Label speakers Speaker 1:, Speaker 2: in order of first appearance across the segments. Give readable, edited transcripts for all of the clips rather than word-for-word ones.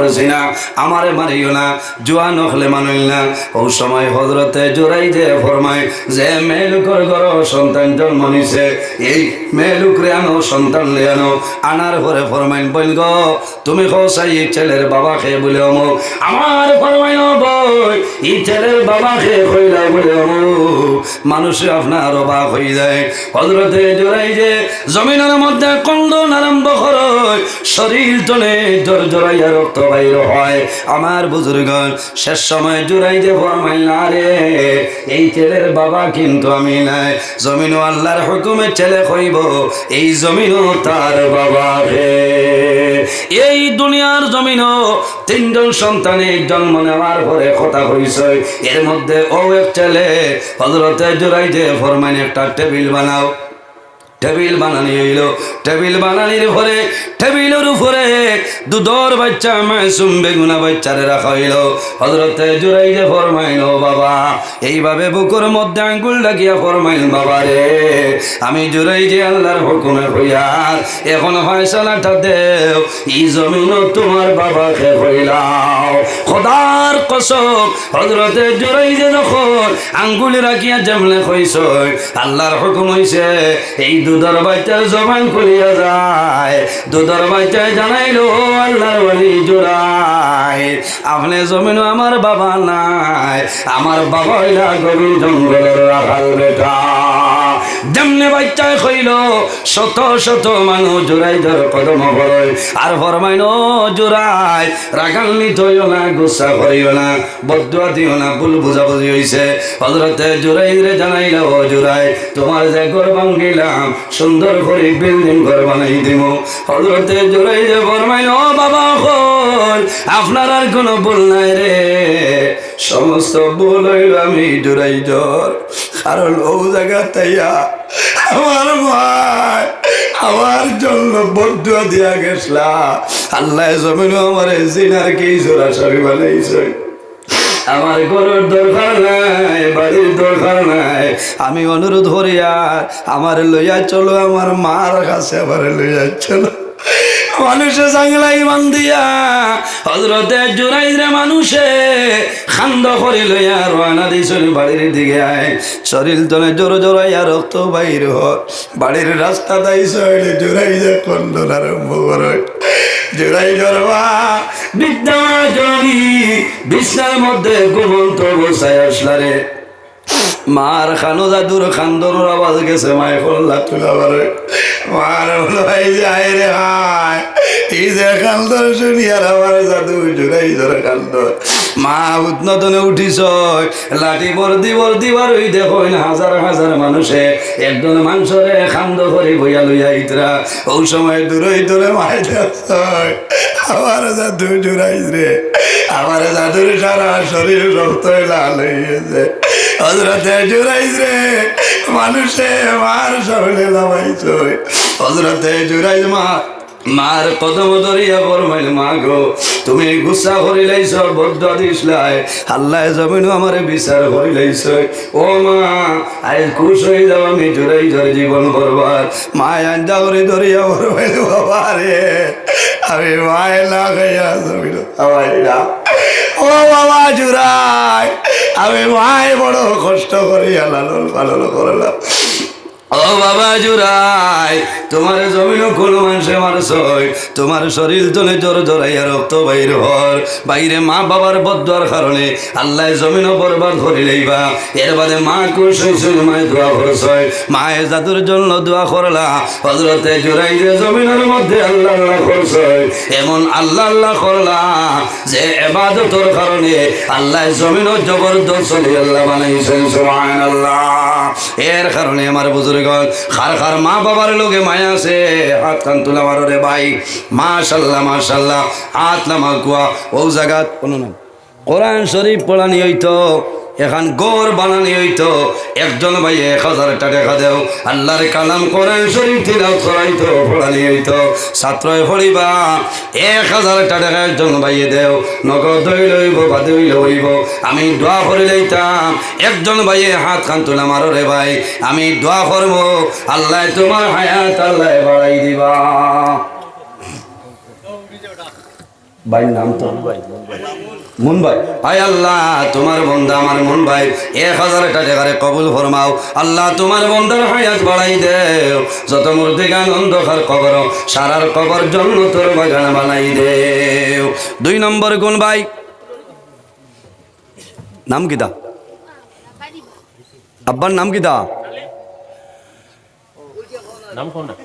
Speaker 1: পড়ছি না, আমারে মারিও না, জোয়ান হলে মানুল না। ও সময় হযরতে জুরাইজে ফরমায় যে মেয়ে লোকের ঘরে সন্তান জন্ম নিছে, এই মেয়ে লোকরে আনো, সন্তান লে আনো। আনার পরে ফরমাইন বল গো তুমি খোসাই এই ছেলের বাবা খেয়ে বলে অমুক। আমার ফরমাইন বই এই ছেলের বাবা খেয়ে কইলা বলে অমুক। মানুষে আপনার অবাক হয়ে যায়। হযরতে জুরাইজে জমিনের মধ্যে কন্দন আরম্ভ করে, শরীর টনে জড়জড়াইয়া রক্ত বাইর হয়। আমার বুজুর্গণ শেষ সময় জুরাইজে ফরমাইল না রে এই ছেলের বাবা কিন্তু আমি নাই, জমিনও আল্লাহর হুকুমে ছেলে হইব, এই জমিনও তার বাবা রে। এই দুনিয়ার জমিনও তিনজন সন্তানের জন্ম নেওয়ার পরে কথা হইছে, এর মধ্যে ও এক ছেলে। হযরতে জুরাইজে ফরমাইন একটা টেবিল বানাও। টেবিল বানানি হইল, টেবিল বানানির পরে টেবিলের উপরে দুধর বাচ্চা মাসুম বেগুনা বাচ্চারে রাখা হইল। হযরতে জুরাইজে ফরমাইল ও বাবা, এইভাবে বুকুর মধ্যে আঙ্গুল লাগিয়া ফরমাইল বাবা রে আমি জুরাইজে আল্লাহর হুকুমে হইয়ার এখন ফয়সালাটা দেও, এই জমিনও তোমার বাবাকে হইলাও। খোদার কসম হযরতে জুরাইজে যখন আঙ্গুল রাখিয়া যেমনে কইছ আল্লাহর হুকুম হইছে, এই দুধর বাচ্চার জবান খুলিয়া যায়। দুধর বাচ্চায় জানাইলো আল্লাহর ওলি জুরাই আপনি জমিনও আমার বাবা নাই, আমার বাবা হইলা গভীর জঙ্গলের রাখাল বেটা। যেমনে বাচ্চায় কইল শত শত মানুষ জুরাইজের কদম পড়ে আর ফরমাইল জুরাই রাগান্বিত হইও না, গুসা করিও না, বদুয়া দিও না, ভুল বুঝাবুঝি হইছে। হযরতে জুরাইজে জানাইল ও জুরাই তোমার যে ঘর ভাঙ্গিলাম সুন্দর করে বিল্ডিং ঘর বানাই দিব। হযরতে জুরাইজে ফরমাইল ও বাবা হল আপনার আর কোনো ভুল নাই রে, সমস্ত ভুল হইল আমি জুরাইজর, কারণ ও জায়গা তাইয়া আমার ভাই আমার জন্য বদুয়া দিয়া গেছলা। আল্লাহ জমিনও আমার জিনার কি জোড়া সবই বানাইছে। আমার গরুর দরকার নাই, বাড়ির দরকার নাই, আমি অনুরোধ করিয়া আমার লইয়া চলো, আমার মার কাছে আমার লইয়া চলো। মানুষে জাংলা ইমান দিয়া হযরতে জুরাইজে মানুষে খান্দ করে লইয়া রওনা দিছিল বাড়ির দিকে। আয় শরীর তলে জোর জোরাইয়া রক্ত বাইর হয়, বাড়ির রাস্তা দাইছিল জুরাইজে কন্দন আরম্ভ করে। জুরাইজের মা বিদ্যা জনি বিছনার মধ্যে ঘুমন্ত বসায় আসলা রে। মার খানো জাদুর খান্দর আওয়াজ গেছে, মায় খোল্লা তুলা পারে মার ভাই যায় রে হায় এই যে খান্দর শুনি আর আমার জাদু জুরাইজের খান্দর। মা উদ্নতনে উঠিস লাঠি বর্দি বর্দি বারই দেখো হাজার হাজার মানুষে একজন মানুষরে খান্দ করে বইয়া লইয়া ইতরা। ও সময় দূরই দূরে মায় দেখ আমার জাদু জুরাইজ রে, আমার জাদুর সারা শরীর রক্ত লাল হয়েছে। হযরতে জুরাইজ রে মানুষে মার সামনে নামাইছ। হযরতে জুরাইজ মার কদম ধরিয়া ফরমাইল মা গো তুমি গুসা করিলাইছ, বদুয়া দিসলাই, আল্লাহ জমিনও আমারে বিচার করিলাইছ। ও মা আজ খুশ হয়ে যাও, আমি জুরাইজের জীবন বরবাদ। মায় আঞ্জা করে ধরিয়া ফরমাইল বাবা রে আমি মায় না খাইয়া জমিন খাওয়াইলা। ও বাবা জুরাই আমি মায় বড় কষ্ট করিয়া লালন পালন করলাম। ও বাবা জুরাই তোমার জমিনও কোনো মানুষে মারছই, তোমার শরীর তলে জোর জোরাইয়া রক্ত বাইর হর বাইরে মা বাবার বদুয়ার কারণে আল্লাহ জমিনও বরবাদ করিলেইবা। এর বাদে মা খুশ হইছিল, মায় দোয়া করছয়, মায়ের জাদুর জন্য দোয়া করলা। হযরতে জুরাইজে জমিনের মধ্যে আল্লাহ আল্লাহ করছয়, এমন আল্লাহ আল্লাহ করলা যে ইবাদতের কারণে আল্লাহ জমিনও জবরদস্ত আল্লাহ বানাইছেন। সুবহানাল্লাহ। এর কারণে আমার বুজুর্গ খার খার মা বাবার লোকে মায়া আছে, হাত কান তুলা মারো রে ভাই, মাশাল্লাহ মাশাল্লাহ, হাত নামা কুয়া ও জায়গা কোনো না কোরআন শরীফ পড়ানি হইতো, এখন গোর বানানি হইতো। একজন ভাই 1000 টাকা দেও, আল্লাহর কালাম কোরআন শরীফ তিলাওয়াত করাইতো, পড়ানি হইতো। ছাত্রয় পড়িবা 1000 টাকা একজন ভাইয়ে দেও, নগদ হইব বাদে হইব। আমি দোয়া করে লইতাম, একজন ভাইয়ে হাত কান তুলা মারো রে ভাই, আমি দোয়া করবো আল্লাহ তোমার হায়াত আল্লাহ বাড়াই দিবা। ভাই নাম তো মন ভাই। আয় আল্লাহ তোমার বন্ধা আমার মন ভাই 1000 টাকা কবুল ফরমাও। আল্লাহ তোমার বন্ধার হায়াত বাড়াই দেও, যত মূর্তিগান অন্ধকার কবর সারার কবর জান্নাতের বাগান বানাই দেও। 2 নম্বর কোন ভাই নাম কিতা? আব্বার নাম কিতা?
Speaker 2: নাম কোনটা?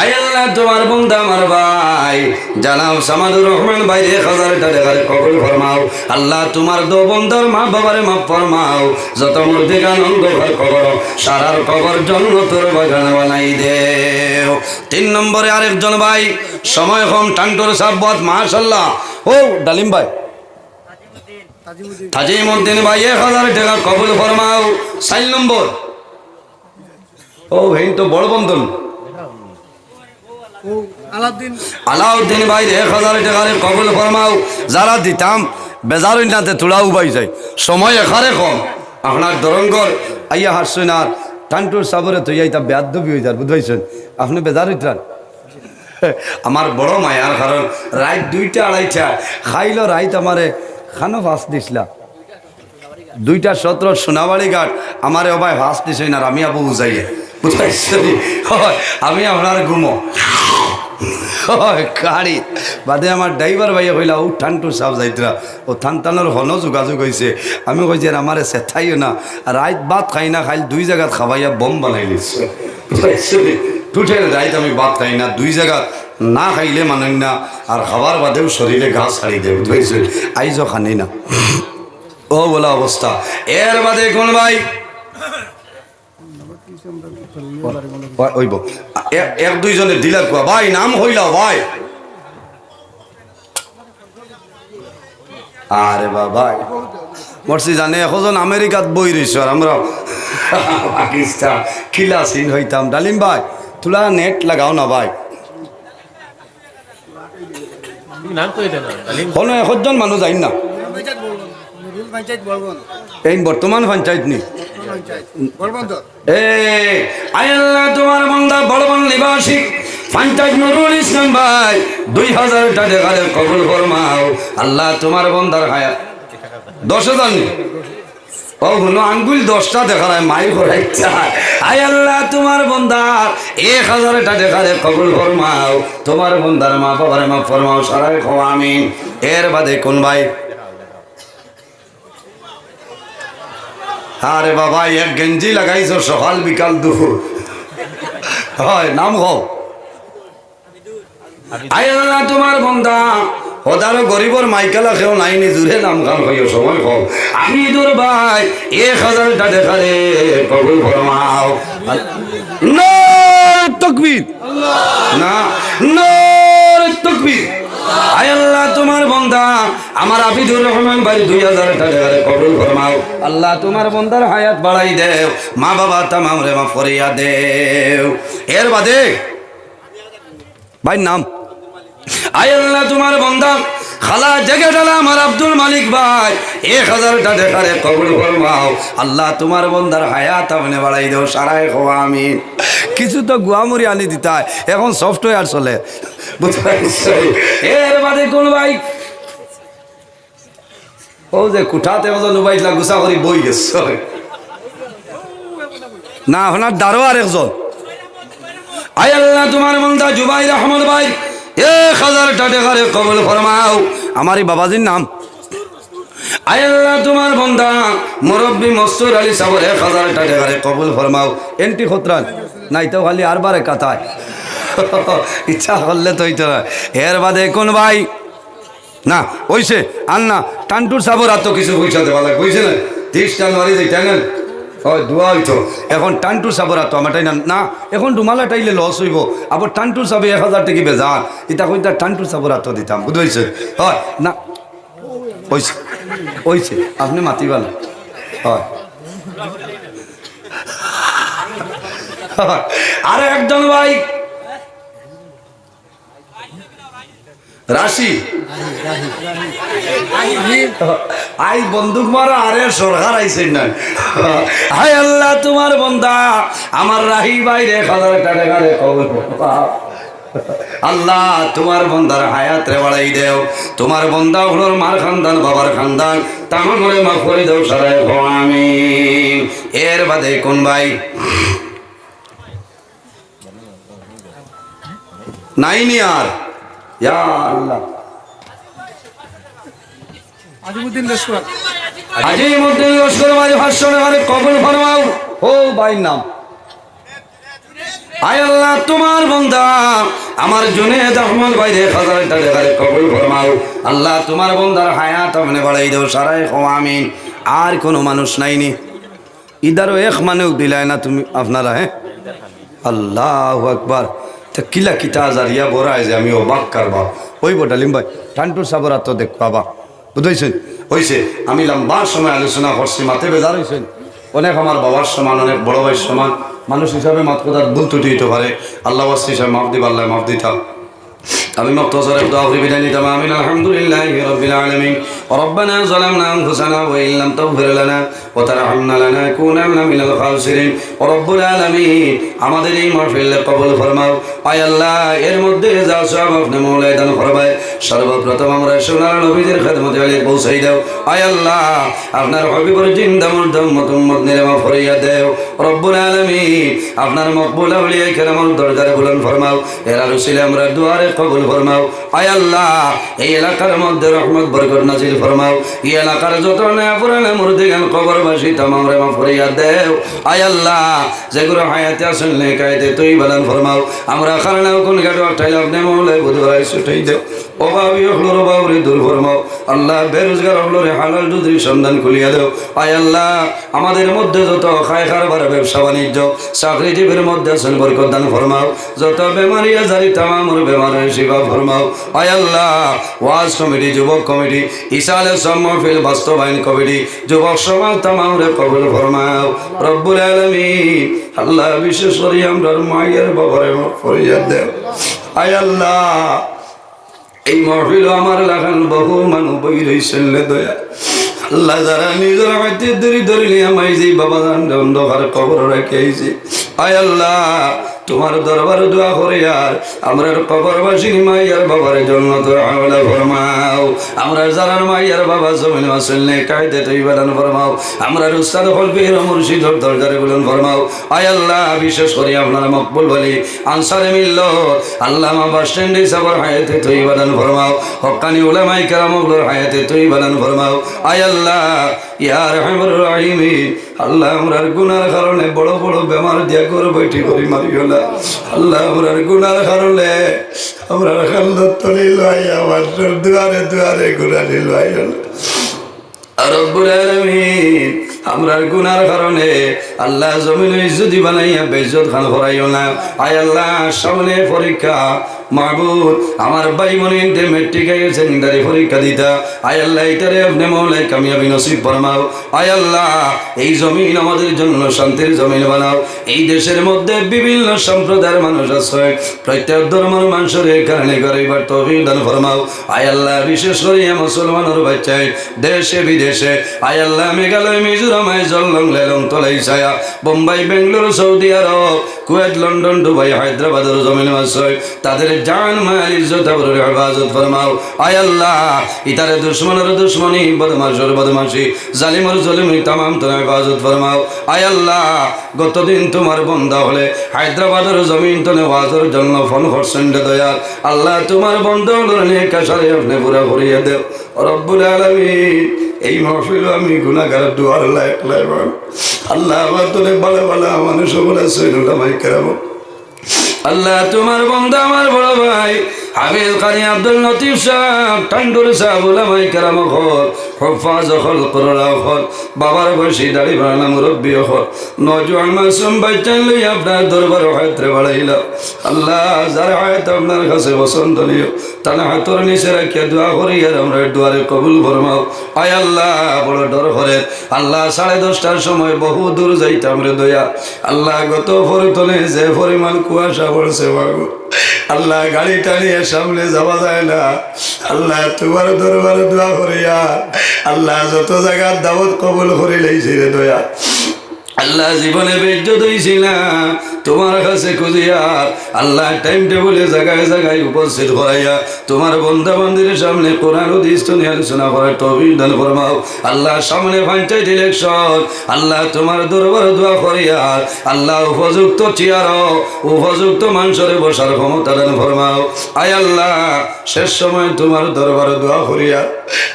Speaker 1: আয় আল্লাহ তোমার বন্ধা আমার ভাই জানাও সামাদুর রহমান ভাই 1000 টাকা কবুল ফরমাও। আল্লাহ তোমার দো বন্ধার মা বাবারে মাফ ফরমাও, যত মূর্তিগান অন্ধকার কবর সারার কবর জান্নাতের বাগান বানাই দেও। 3 নম্বরে আরেকজন ভাই, সময় কম, টান্টুর সাব্বাত মাশাআল্লাহ। ও ডালিম ভাই তাজিমউদ্দিন ভাই 1000 টাকা কবুল ফরমাও। 4 নম্বর ও হেন তো বড় বন্ধন আলাউদ্দিন ভাই 1000 টাকা কবুল ফরমাও। যারা দিতাম বেজার নাতে তোলাও পাই যায়, সময় এখানে কম। আপনার দরঙ্গর আইয়া হাসছেন আর টান্টুর সাবরে তো যাইতা বেয়াদবি হয়ে যার বুঝবাইছেন আপনি বেজার হইতান। আমার বড় মায়ার কারণ রাত 2টা 2:30 খাইল রাইত আমারে খানো ফাঁস দিছিলা 2:17 সোনাবাড়ি ঘাট আমারে অবাই ফাঁস দিছে না আমি আবু বুঝাইয়ে বুঝাইছি আমি আপনার ঘুমো গাড়ি বাদে আমার ড্রাইভার ভাইয়া কইলা ও টান্টু সাপ যাইতরা ও থানতানোর হন যোগাযোগ হয়েছে। আমি কইছি আমারে সেথাইও না, রাত ভাত খাই না, খাইল 2 জায়গা খাবাইয়া বম বানাই দিচ্ছে টুটের রাইত আমি ভাত খাই না, 2 জায়গা না খাইলে মানেন না, আর খাবার বাদেও শরীরে ঘাস ছাড়ি দেব বুঝছে আইজও খানি না ও বলা অবস্থা। এর বাদে কোন ভাই এক দুইজনে দিলার কোয়া ভাই নাম হইলা ভাই। আরে ভাই মরছি জানে এখন আমেরিকাত বই রইছ আর আমরা পাকিস্তান খিলা সিন হইতাম। ডালিম ভাই তুলা নেট লাগাও না ভাই, কোনো 100জন মানুষ যাই না এই বর্তমান পঞ্চায়েত নি আল্লাহ তোমার বান্দা বলবন নিবাসী পঞ্চায়েত নুরুল ইসলাম ভাই 2000 টাকা কবুল ফরমাও। আল্লাহ তোমার বন্দার হায়াত 10,000 নি ও হলো আঙ্গুল 10টা দেখায় মাই করাই চায়। আয় আল্লাহ তোমার বন্দার 1000 টাকা কবুল ফরমাও, তোমার বন্দার মা বাবার মা ফরমাও সারাই খো আমিন। এর বাদে কোন ভাই? আরে বাবা এক গেঞ্জি লাগাইছো সকাল বিকাল দুপুর হয় নাম হও। আয় আল্লাহ তোমার বন্দা ওদারো গরিবর মাইকেলা খেও নাই নি জুড়ে নাম গান হইও সময় হোক আমি দূর ভাই 1000 টাকা রে কবুল ফরমাও। নারে তাকবীর না নারে তাকবীর। আয় আল্লাহ তোমার বন্দা আমার আবিদুর রহমান ভাই 2000 টাকা কবুল ফরমাও। আল্লাহ তোমার বন্দার হায়াত বাড়াই দেও, মা বাবা তামাম রে মা ফরিয়া দেও। এর বাদে ভাই নাম আয় আল্লাহ তোমার বন্দা খালা জেগে ডালা আমার আব্দুল মালিক ভাই 1000 টাকা কবুল ফরমাও। আল্লাহ তোমার বন্দার হায়াত আপনি বাড়াই দেও সারাই খো আমিন। কিছু তো গুয়ামুড়ি আনি দিতায় এখন সফটওয়্যার চলে বুঝতে। এর বাদে কোন ভাই ও যে কুঠাতে ওজন উবাইলা গুছা করি বই গেছে না আপনার দারোয়ার একজন। আয় আল্লাহ তোমার বন্দা জুবাইর আহমদ ভাই 1000 টাকা কবুল ফরমাও। আমারই বাবাজির নাম আয় আল্লাহ তোমার বন্দা মুরব্বী মসুর আলী সাবর 1000 টাকা কবুল ফরমাও। এন্টি খতরান নাই তো খালি আর বারে কাতায় ইচ্ছা করলে তো হইতো না। এর বাদে কোন ভাই না ওইসে আর না টান্টুর সাবর আর তো কিছু পয়সা দেওয়া লাগে বুঝছে না 30 জানুয়ারি যেটা না হয় দোয়া হইতো এখন টান্টুর সাবর আর তো আমারটাই না না এখন ডুমালা টাইলে লস হইব আবার টান্টুর সাবে 1000 টাকা বেজার এটা কইতা টান্টুর সাবর আর তো দিতাম বুঝছে হয় না ওইসে ওইসে আপনি মাতিবাল হয়। আরে একজন ভাই রাশি আই বন্দুক মারা আরে সরকার আইছেন না। হায় আল্লাহ তোমার বন্দা আমার রাহি ভাই 1000 টাকা কবুল আল্লাহ তোমার বন্দার হায়াত রে বাড়াই দেও, তোমার বন্দা হলোর মার খানদান বাবার খানদান তামাম করে মাফ করে দেও সারাই আমিন। এর বাদে কোন ভাই নাইনি আর ইয়া আল্লাহ
Speaker 2: আজিমউদ্দিন লস্কর
Speaker 1: আজিমউদ্দিন লস্কর ভাই ভাষণে মানে কবুল ফরমাও। ও ভাই নাম আয় আল্লাহ তোমার বন্দা আমার জুনেদ আহমদ ভাই রে হাজারটা দেখারে কবুল ফরমাও। আল্লাহ তোমার বন্দার হায়াত আমনে বাড়াই দেও সারাই আমিন। আর কোনো মানুষ নাইনি ইদারও এক মানুষ দিলাই না তুমি আপনারা? হ্যাঁ আল্লাহু আকবার। তা কিলা কিতা জারিয়া বড়ায় যে আমি অবাক কারবা ওই বটালিম ভাই টান্টুর সাবরা তো দেখ বাবা বুঝাইছেন হয়েছে। আমি লম্বার সময় আলোচনা করছি মাথে বেজার হয়েছেন। অনেক আমার বাবার সমান অনেক বড় ভাইয়ের সমান মানুষ হিসাবে মাত কথার ভুল ত্রুটি হতে পারে। আল্লাহ ওয়াসি হিসাবে মাফ দিব, আল্লাহ মাফ দিতাম। আমি মক্তসরে দোয়া করে বিদায় নিতাম। আমিন আলহামদুলিল্লাহি রাব্বিল আলামিন। রব্বানা যালামনা আনফুসানা ওয়া ইন লাম তাগফির লানা ওয়া তারহামনা লানাকুনান্না মিনাল খাসিরিন। রব্বুল আলামিন আমাদের এই মাহফিল কবুল ফরমাও। আয় আল্লাহ এর মধ্যে যা সব আপনি মওলাই দান ফরমায়। সর্বপ্রথম আমরা সোনার নবীদের খেদমতে আলী পৌঁছাই দাও। আয় আল্লাহ আপনার হবিবর জিন্দা মুর্দম মতুম্মত নিরামা ফরিয়া দেও। রব্বুল আলামিন আপনার মকবুল আউলিয়া কেরামত দরজারে বুলন্দ ফরমাও। এরা রসিলে আমরা দুয়ারে কবুল ফরমাও। আয় আল্লাহ এই এলাকার মধ্যে রহমত বরকত নাজিল ফরমাও। এই এলাকার যত নয়া পুরানা মুর্দিগান কবরবাসী তামাম রে মাফ করিয়া দেও। আয় আল্লাহ যেগুলো হায়াতে আসেন নেকায়েতে তুই বালান ফরমাও। আমরা খারানাও কোন গাড়ি অটাইলে আপনি মৌলাই বুধবাই ছুটাই দেও। অভাবী হলোর অভাবরে দূর ফরমাও। আল্লাহ বেরোজগার হলোরে হালাল রুজির সন্ধান খুলিয়া দেও। আয় আল্লাহ আমাদের মধ্যে যত খায় খারবার ব্যবসা বাণিজ্য চাকরিজীবীর মধ্যে আছেন বরকত দান ফরমাও। যত বেমারিয়া জারি তামামর বেমারের শিফা ফরমাও। আয় আল্লাহ ওয়াজ কমিটি যুবক কমিটি ইসালে সম্মাহফিল বাস্তবায়ন কমিটি যুবক সমাজ তামামরে কবুল ফরমাও। রব্বুল আলামিন আল্লাহ বিশেষ করে আমরা মায়ের বাবারে মাফ করিয়া দেও। আয় আল্লাহ এই মাহফিল আমার লাগান বহু মানুষ বই রইছেন দয়া। আল্লাহ যারা নিজের হাতে ধরি ধরিলি আমায় যে বাবা অন্ধকার কবর রেখে আইছি। আয় আল্লাহ তোমার দরবার দোয়া করে আর আমরা কবরবাসী মাইয়ার বাবার জন্য দোয়া ফরমাও। আমরা যারা মাইয়ার বাবা জমিন আসেন কায়দে তুই বাদান ফরমাও। আমরা উস্তাদ হলফির মুর্শিদর দরজারে বলেন ফরমাও। আয় আল্লাহ বিশেষ করে আপনারা মকবুল বলি আনসারে মিলল আল্লাহ মা বাস স্ট্যান্ডে সবার হায়াতে তুই বাদান ফরমাও। হক্কানি উলামায়ে কেরামগুলোর হায়াতে তুই বাদান ফরমাও। আয় আল্লাহ ইয়া রাহমানুর রাহিমিন আল্লাহ আমরার গুনার কারণে বড় বড় বেমার দিয়া করে বৈঠি করি মারিও না। আল্লাহ আমরার গুনার কারণে আমরা খালদত তলি লইয়া আমার দুয়ারে দুয়ারে গুনারি লইয়া রব্বুল আলামিন আমরার গুনার কারণে আল্লাহ জমিন ইজ্জতি বানাইয়া বেইজ্জত খান করাইও না। আয় আল্লাহ সামনে পরীক্ষা মাহবুব আমার ভাই মনিতে মেট্রিকে সেকেন্ডারি পরীক্ষা দিতা। আয় আল্লাহ এটারে আপনি মওলাই কামিয়াবি নসিব ফরমাও। আয় আল্লাহ এই জমিন আমাদের জন্য শান্তির জমিন বানাও। এই দেশের মধ্যে বিভিন্ন সম্প্রদায়ের মানুষ আছে প্রত্যেক ধর্মের মানুষের কারণে গরিবার তৌফিক দান ফরমাও। আয় আল্লাহ বিশেষ করে মুসলমানের বাচ্চায় দেশে বিদেশে আয় আল্লাহ মেঘালয় মিজোরাম জলং লেলং তলাই ছায়া Bombay Bengaluru Saudi Arab Kuwait London Dubai হায়দ্রাবাদের জমিন আছে তাদের জান মাল ইজ্জত আবরুর হিফাজত ফরমাও। আয় আল্লাহ ইতারে দুশমনের দুশমনি বদমাশের বদমাশি জালিমের জলিমি तमाम তোর হিফাজত ফরমাও। আয় আল্লাহ গতদিন তোমার বান্দা হলে হায়দ্রাবাদের জমিন তনে ওয়াজের জন্য ফোন করছেন দয়াল আল্লাহ তোমার বান্দা হলে নেক আশারে আপনি পুরা করিয়ে দেও। রব্বুল আলামিন এই মাহফিল আমি গুনাহগার দুয়ার লায়ক আল্লাহ আমার তোরে ভালো ভালো মানুষ বলে সৈনুলামাই কেরাম আল্লাহ তোমার বান্দা আমার বড় ভাই হাফিজ কারি আব্দুল লতিফ সাহেব টান্ডুর সাহেব উলামায়ে কেরাম হল হুফাজ হল কুরআন হল বাবার বসি দাড়ি বানা মুরব্বি হল নওজোয়ান মাসুম বাচ্চা লই আপনার দরবার হাতরে বাড়াইলা আল্লাহ যারা হায়াত আপনার কাছে পছন্দ নিও তানা হাতর নিচে রাখিয়া দোয়া করি আর আমরা দুয়ারে কবুল ফরমাও। আয় আল্লাহ বড় ডর করে আল্লাহ 10:30টার সময় বহু দূর যাইতাম রে দয়া আল্লাহ গত ফরতনে যে পরিমাণ কুয়াশা পড়ছে বাগো আল্লাহ গাড়ি টানিয়ে সামনে যাওয়া যায় না। আল্লাহ তোমার দরবারে দোয়া করিয়া আল্লাহ যত জায়গার দাওয়াত কবুল করে লইছি রে দয়া আল্লাহ জীবনে বেজ্জত হইছিল তোমার কাছে খুঁজিয়ার আল্লাহ টাইম টেবিলে জায়গায় জায়গায় উপস্থিত করাইয়া তোমার বন্ধা বান্ধবের সামনে কোরআন হাদিস নিয়ে আলোচনা করার তৌফিক দান ফরমাও। আল্লাহ সামনে পঞ্চায়েত ইলেকশন, আল্লাহ তোমার দরবার দোয়া করিয়ার আল্লাহ উপযুক্ত চেয়ার উপযুক্ত মানুষের বসার ক্ষমতা দান ফরমাও। আয় আল্লাহ শেষ সময় তোমার দরবার দোয়া করিয়া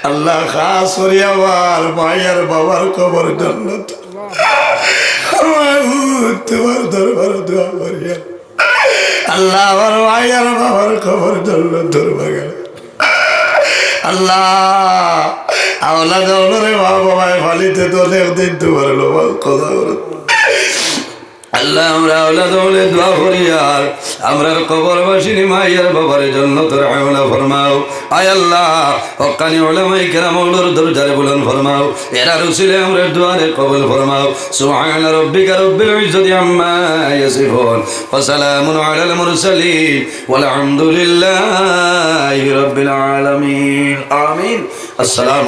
Speaker 1: আল্লাহ খাস করিয়া আমার মায়ের বাবার কবর জান্নাত তোমার দরবার দোয়া করিয়া আল্লাহ আমার মায়ের বাবার খবর জান্নাত দরবার আল্লাহ আওলা দৌলরে মা বাবায় ফালিতে তো একদিন তোমার লোভাল কথা বল আল্লাহ আমরা আওলা দৌলে দোয়া করি আর আমরা কবরবাসিনী মায়ের বাবার জন্য তোর আওলা ফরমাও। আয় আল্লাহ হক্কানি উলামায়ে কেরামের দরজারে বুলন্দ ফরমাও, এরা রসিলে আমরা দুয়ারে কবুল ফরমাও। সুবহানা রাব্বিকা রাব্বিল ইজ্জাতি আম্মা ইয়াসিফুন ওয়া সালামুন আলাল মুরসালিন ওয়াল হামদুলিল্লাহি রাব্বিল আলামিন। আমিন। আসসালামু